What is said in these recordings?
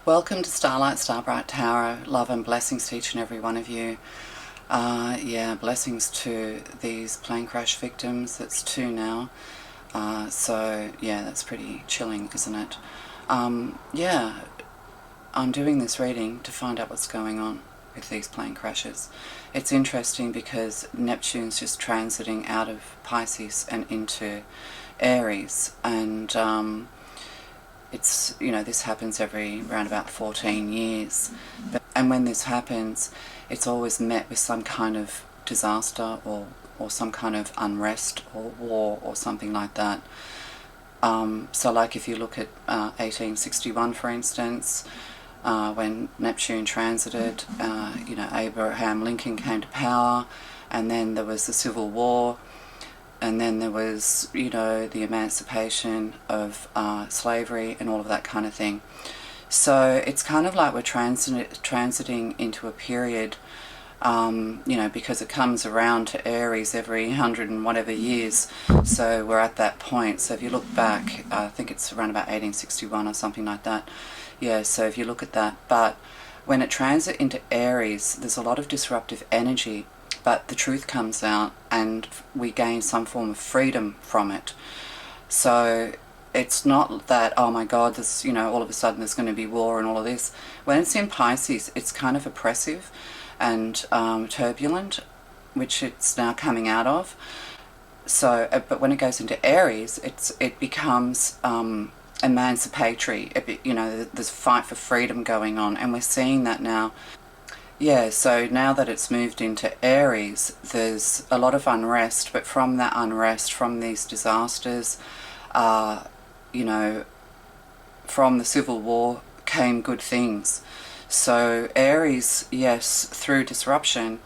Welcome to Starlight, Starbright Tower. Love and blessings to each and every one of you. Yeah, blessings to these plane crash victims. That's 2 now. So, yeah, that's pretty chilling, isn't it? Yeah, I'm doing this reading to find out what's going on with these plane crashes. It's interesting because Neptune's just transiting out of Pisces and into Aries, and it's, this happens every around about 14 years. And when this happens, it's always met with some kind of disaster or some kind of unrest or war or something like that. So like if you look at 1861, for instance, when Neptune transited, Abraham Lincoln came to power, and then there was the Civil War, and then there was, the emancipation of slavery and all of that kind of thing. So it's kind of like we're transiting into a period, because it comes around to Aries every 100 and whatever years. So we're at that point. So if you look back, I think it's around about 1861 or something like that. Yeah, so if you look at that. But when it transits into Aries, there's a lot of disruptive energy, but the truth comes out and we gain some form of freedom from it. So it's not that, oh my God, this, all of a sudden there's going to be war and all of this. When it's in Pisces, it's kind of oppressive and turbulent, which it's now coming out of. So, but when it goes into Aries, it becomes emancipatory. There's a fight for freedom going on, and we're seeing that now. Yeah, so now that it's moved into Aries, there's a lot of unrest, but from that unrest, from these disasters, from the Civil War came good things. So Aries, yes, through disruption,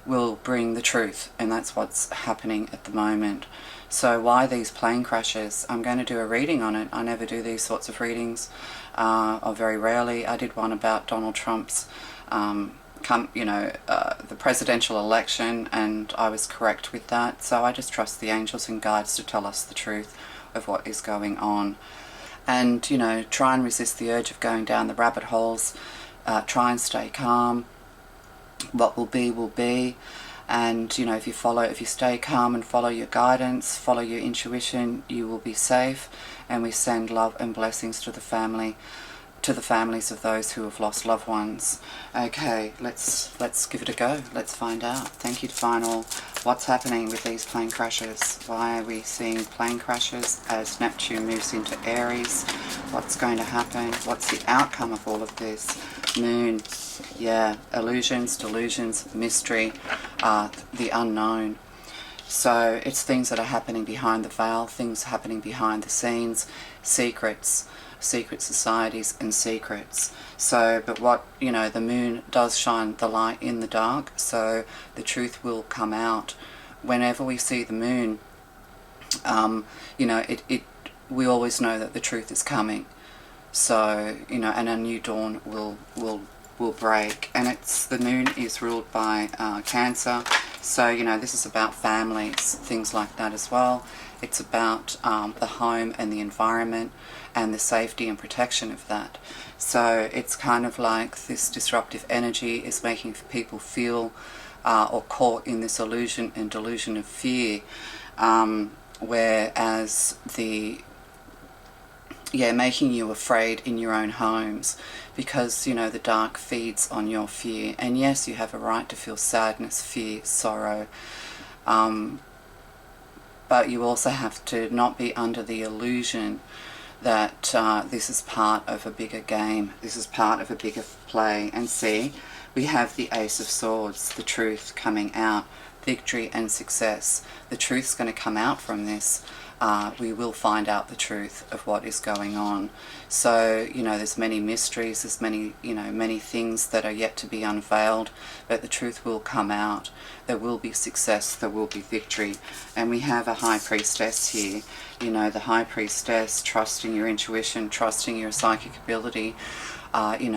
will bring the truth, and that's what's happening at the moment. So why these plane crashes? I'm going to do a reading on it. I never do these sorts of readings, or very rarely. I did one about Donald Trump's the presidential election, and I was correct with that. So I just trust the angels and guides to tell us the truth of what is going on. And, try and resist the urge of going down the rabbit holes. Try and stay calm. What will be, will be. And, if you stay calm and follow your guidance, follow your intuition, you will be safe. And we send love and blessings to the families of those who have lost loved ones. Okay, let's give it a go. Let's find out. Thank you, Divine All. What's happening with these plane crashes? Why are we seeing plane crashes as Neptune moves into Aries? What's going to happen? What's the outcome of all of this? Moon, yeah, illusions, delusions, mystery, the unknown. So it's things that are happening behind the veil, things happening behind the scenes, secrets, secret societies and secrets. So, but what, the moon does shine the light in the dark, so the truth will come out. Whenever we see the moon, we always know that the truth is coming. So, and a new dawn will break. And the moon is ruled by Cancer. So, this is about families, things like that as well. It's about the home and the environment and the safety and protection of that. So it's kind of like this disruptive energy is making people feel or caught in this illusion and delusion of fear, whereas making you afraid in your own homes, because the dark feeds on your fear. And yes, you have a right to feel sadness, fear, sorrow, but you also have to not be under the illusion that this is part of a bigger game, this is part of a bigger play. And see, we have the Ace of Swords, the truth coming out, victory and success. The truth's going to come out from this. We will find out the truth of what is going on. So, there's many mysteries, there's many things that are yet to be unveiled, but the truth will come out. There will be success, there will be victory. And we have a High Priestess here. The High Priestess, trusting your intuition, trusting your psychic ability, and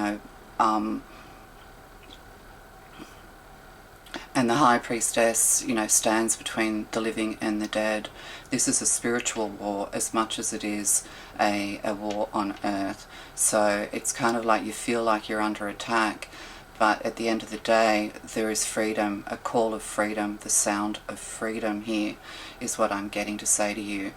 And the High Priestess, you know, stands between the living and the dead. This is a spiritual war as much as it is a war on earth. So it's kind of like you feel like you're under attack, but at the end of the day, there is freedom, a call of freedom, the sound of freedom here is what I'm getting to say to you.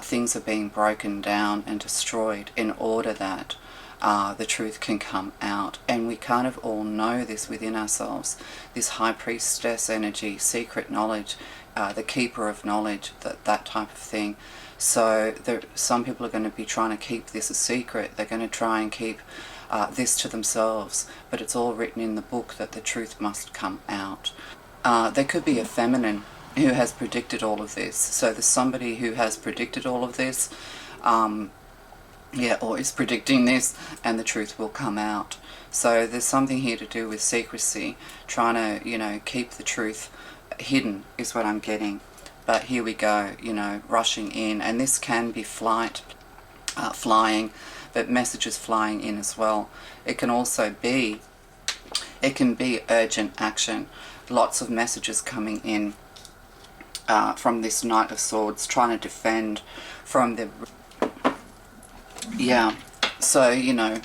Things are being broken down and destroyed in order that the truth can come out. And we kind of all know this within ourselves, this High Priestess energy, secret knowledge, the keeper of knowledge, that type of thing. So some people are going to be trying to keep this a secret. They're going to try and keep this to themselves, but it's all written in the book that the truth must come out. There could be a feminine who has predicted all of this. So there's somebody who has predicted all of this, or is predicting this, and the truth will come out. So there's something here to do with secrecy, trying to, you know, keep the truth hidden is what I'm getting. But here we go, you know, rushing in, and this can be flying, but messages flying in as well. It can also be, it can be urgent action. Lots of messages coming in from this Knight of Swords, trying to defend from the... Yeah, so, you know,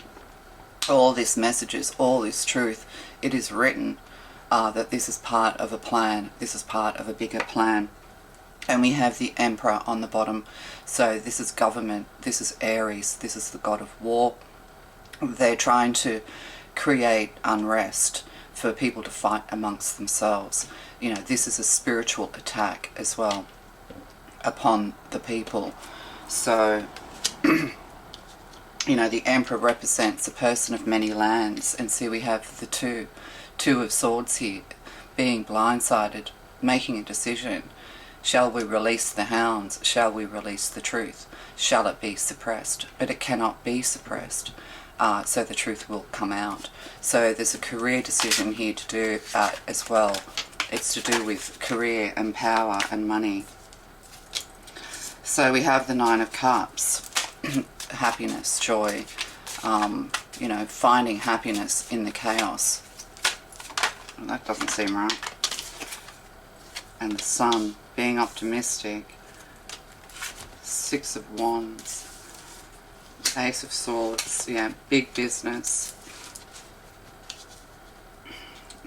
all these messages, all this truth, it is written that this is part of a plan, this is part of a bigger plan. And we have the Emperor on the bottom. So this is government, this is Aries, this is the god of war. They're trying to create unrest for people to fight amongst themselves. You know, this is a spiritual attack as well upon the people. So, you know, the Emperor represents a person of many lands. And see, we have the two of Swords here, being blindsided, making a decision. Shall we release the hounds? Shall we release the truth? Shall it be suppressed? But it cannot be suppressed. So the truth will come out. So there's a career decision here to do as well. It's to do with career and power and money. So we have the Nine of Cups. Happiness, joy, you know, finding happiness in the chaos. Well, that doesn't seem right. And the Sun, being optimistic. Six of Wands. Ace of Swords, yeah, big business.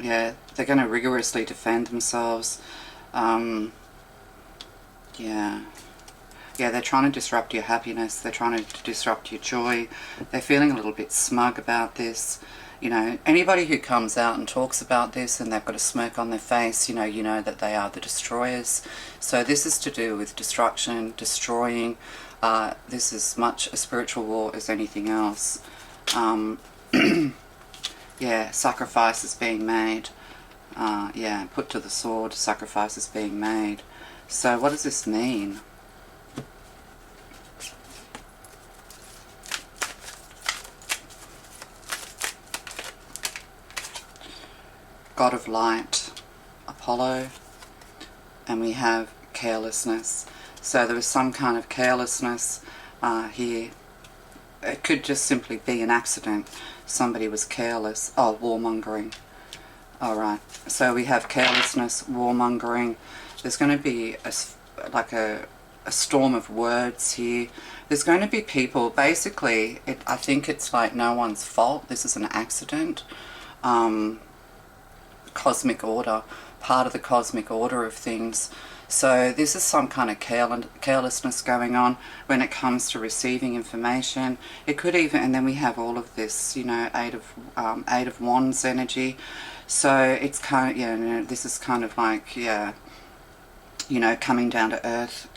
Yeah, they're going to rigorously defend themselves. Yeah, they're trying to disrupt your happiness. They're trying to disrupt your joy. They're feeling a little bit smug about this. You know, anybody who comes out and talks about this and they've got a smirk on their face, you know that they are the destroyers. So this is to do with destruction, destroying. This is much a spiritual war as anything else. Yeah, sacrifices being made. Yeah, put to the sword, sacrifices being made. So what does this mean? God of Light, Apollo, and we have carelessness. So there was some kind of carelessness here. It could just simply be an accident. Somebody was careless. Oh, warmongering. Alright, so we have carelessness, warmongering. There's going to be a storm of words here. There's going to be people, basically, I think it's like no one's fault. This is an accident. Cosmic order, part of the cosmic order of things. So this is some kind of carelessness going on when it comes to receiving information. It could even, and then we have all of this, you know, Eight of Wands energy. So it's kind of, yeah, this is kind of like, yeah, you know, coming down to earth,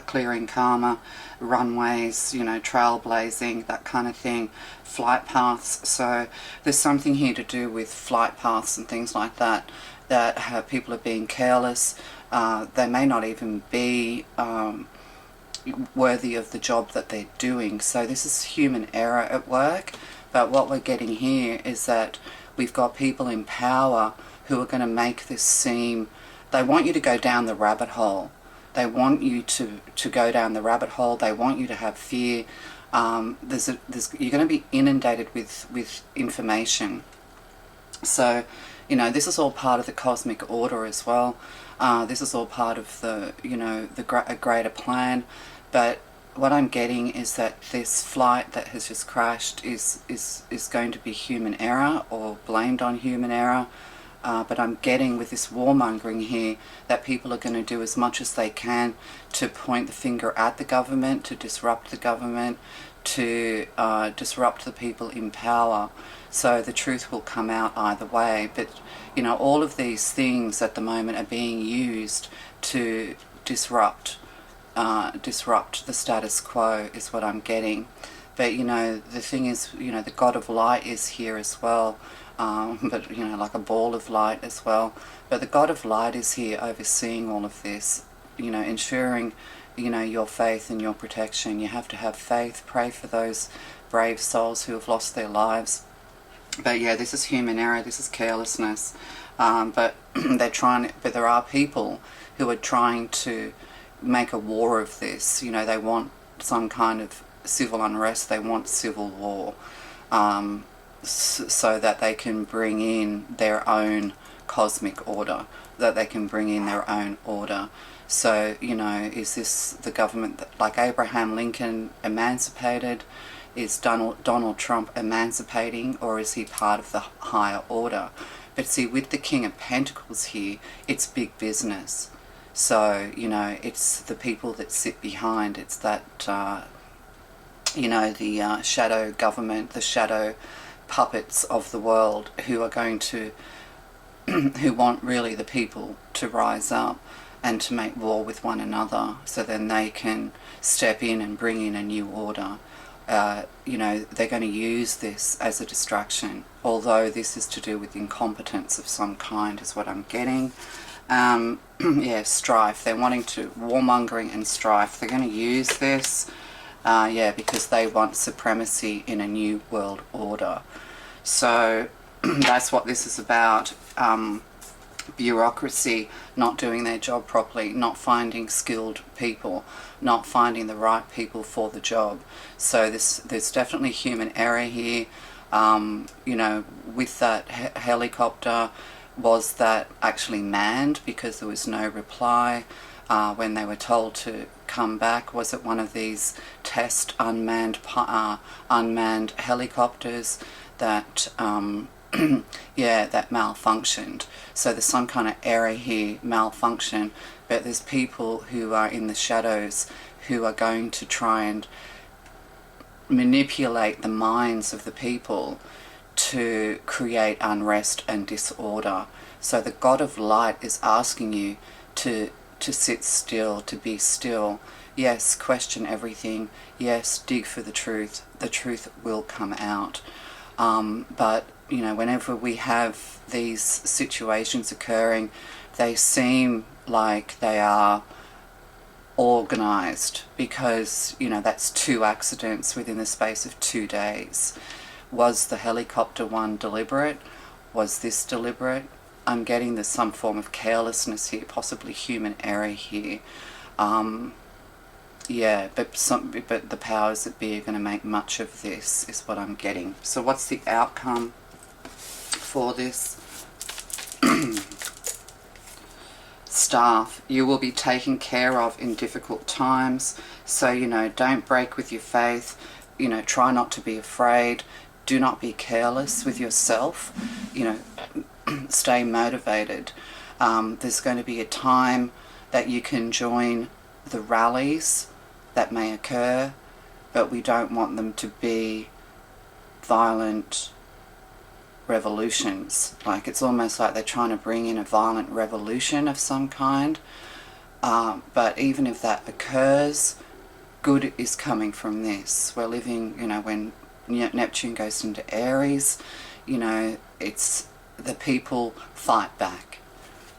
clearing karma, runways, you know, trailblazing, that kind of thing, flight paths. So there's something here to do with flight paths and things like that, that have, people are being careless. They may not even be worthy of the job that they're doing. So this is human error at work. But what we're getting here is that we've got people in power who are going to make this seem, they want you to go down the rabbit hole. They want you to go down the rabbit hole. They want you to have fear. You're going to be inundated with information. So you know, this is all part of the cosmic order as well. This is all part of the, you know, a greater plan. But what I'm getting is that this flight that has just crashed is going to be human error, or blamed on human error. But I'm getting with this warmongering here that people are going to do as much as they can to point the finger at the government, to disrupt the government, to disrupt the people in power. So the truth will come out either way. But, you know, all of these things at the moment are being used to disrupt the status quo, is what I'm getting. But, you know, the thing is, you know, the God of Light is here as well. But, you know, like a ball of light as well. But the God of Light is here overseeing all of this, you know, ensuring, you know, your faith and your protection. You have to have faith. Pray for those brave souls who have lost their lives. But yeah, this is human error, this is carelessness. But but there are people who are trying to make a war of this. You know, they want some kind of civil unrest, they want civil war. So that they can bring in their own cosmic order, that they can bring in their own order. So, you know, is this the government that, like Abraham Lincoln, emancipated? Is Donald Trump emancipating, or is he part of the higher order? But see, with the King of Pentacles here, it's big business. So, you know, it's the people that sit behind, it's that, you know, the shadow government, the shadow puppets of the world who are going to, who want really the people to rise up and to make war with one another, so then they can step in and bring in a new order. You know, they're going to use this as a distraction, although this is to do with incompetence of some kind, is what I'm getting. Yeah, strife. They're wanting to, warmongering and strife. They're going to use this, yeah, because they want supremacy in a new world order. So that's what this is about. Bureaucracy not doing their job properly, not finding skilled people, not finding the right people for the job. So there's definitely human error here. You know, with that helicopter, was that actually manned because there was no reply when they were told to come back? Was it one of these test unmanned helicopters that yeah, that malfunctioned? So there's some kind of error here, malfunction, but there's people who are in the shadows who are going to try and manipulate the minds of the people to create unrest and disorder. So the God of Light is asking you to sit still, to be still. Yes, question everything. Yes, dig for the truth. The truth will come out. But, you know, whenever we have these situations occurring, they seem like they are organized, because, you know, that's 2 accidents within the space of 2 days. Was the helicopter one deliberate? Was this deliberate? I'm getting there's some form of carelessness here, possibly human error here. Yeah, but the powers that be are going to make much of this, is what I'm getting. So what's the outcome for this? Staff, you will be taken care of in difficult times. So, you know, don't break with your faith. You know, try not to be afraid. Do not be careless with yourself. You know, stay motivated. There's going to be a time that you can join the rallies that may occur, but we don't want them to be violent revolutions. Like, it's almost like they're trying to bring in a violent revolution of some kind. But even if that occurs, good is coming from this. We're living, you know, when Neptune goes into Aries, you know, it's the people fight back.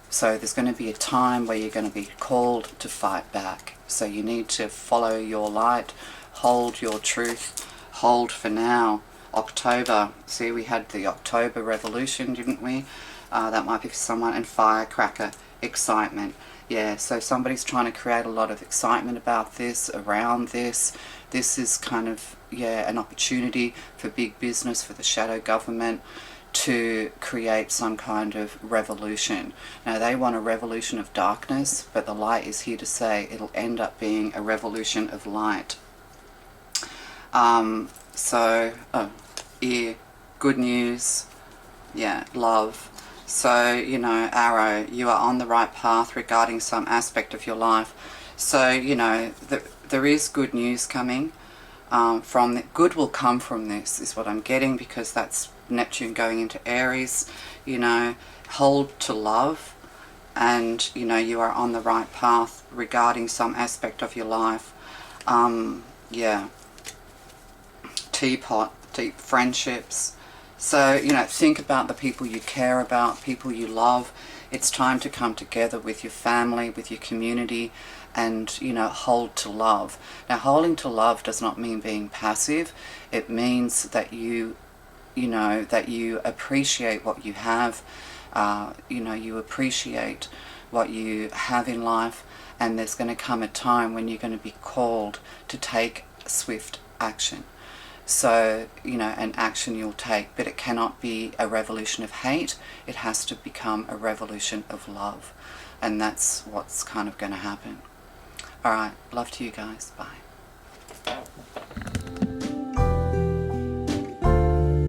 So there's going to be a time where you're going to be called to fight back. So you need to follow your light, hold your truth, hold for now. October, see, we had the October revolution, didn't we? That might be for someone. And firecracker, excitement. Yeah, so somebody's trying to create a lot of excitement about this, around this. This is kind of, yeah, an opportunity for big business, for the shadow government to create some kind of revolution. Now they want a revolution of darkness, but the light is here to say it'll end up being a revolution of light. Good news, yeah, love. So, you know, arrow, you are on the right path regarding some aspect of your life. So, you know, there is good news coming. Good will come from this, is what I'm getting, because that's Neptune going into Aries. You know, hold to love, and, you know, you are on the right path regarding some aspect of your life. Yeah. Teapot, deep friendships. So, you know, think about the people you care about, people you love. It's time to come together with your family, with your community, and, you know, hold to love. Now, holding to love does not mean being passive. It means that you know, that you appreciate what you have. You know, you appreciate what you have in life, and there's going to come a time when you're going to be called to take swift action. So, you know, an action you'll take, but it cannot be a revolution of hate. It has to become a revolution of love. And that's what's kind of going to happen. Alright, love to you guys. Bye.